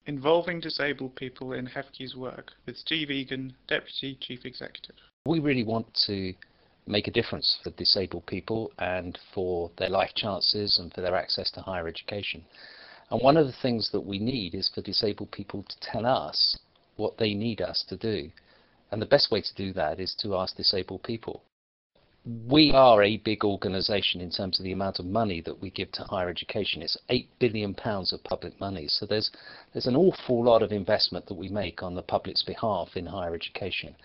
Involving disabled people in HEFCE's work with Steve Egan, Deputy Chief Executive. We really want to make a difference for disabled people and for their life chances and for their access to higher education. And one of the things that we need is for disabled people to tell us what they need us to do. And the best way to do that is to ask disabled people. We are a big organisation in terms of the amount of money that we give to higher education. It's £8 billion of public money. So there's an awful lot of investment that we make on the public's behalf in higher education.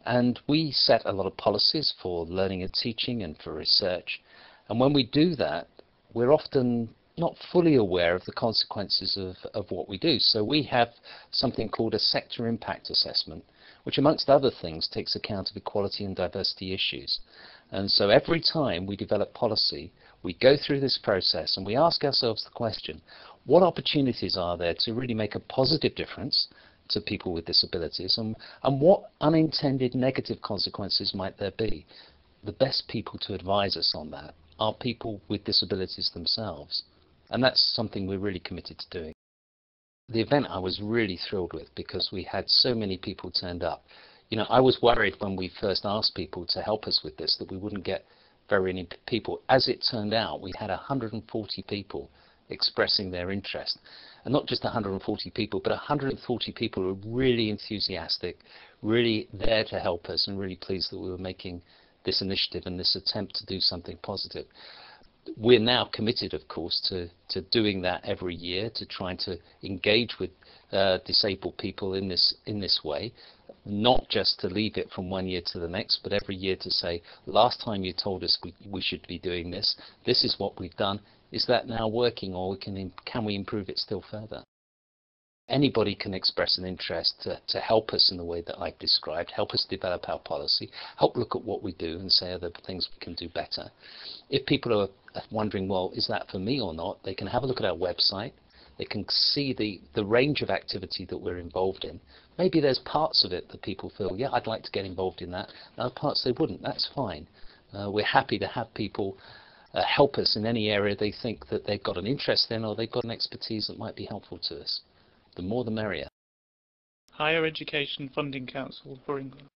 And we set a lot of policies for learning and teaching and for research. And when we do that, we're often not fully aware of the consequences of what we do. So we have something called a sector impact assessment, which amongst other things takes account of equality and diversity issues. And so every time we develop policy, we go through this process and we ask ourselves the question, what opportunities are there to really make a positive difference to people with disabilities, and what unintended negative consequences might there be? The best people to advise us on that are people with disabilities themselves, and that's something we're really committed to doing. The event I was really thrilled with because we had so many people turned up. You know, I was worried when we first asked people to help us with this that we wouldn't get very many people. As it turned out, we had 140 people expressing their interest. And not just 140 people, but 140 people who were really enthusiastic, really there to help us, and really pleased that we were making this initiative and this attempt to do something positive. We're now committed, of course, to doing that every year, to trying to engage with disabled people in this way, not just to leave it from one year to the next, but every year to say, last time you told us we should be doing this, this is what we've done. Is that now working, or can we improve it still further? Anybody can express an interest to help us in the way that I've described, help us develop our policy, help look at what we do and say, are there things we can do better? If people are wondering, well, is that for me or not, they can have a look at our website. They can see the range of activity that we're involved in. Maybe there's parts of it that people feel, yeah, I'd like to get involved in that. And other parts they wouldn't. That's fine. We're happy to have people help us in any area they think that they've got an interest in, or they've got an expertise that might be helpful to us. The more the merrier. Higher Education Funding Council for England.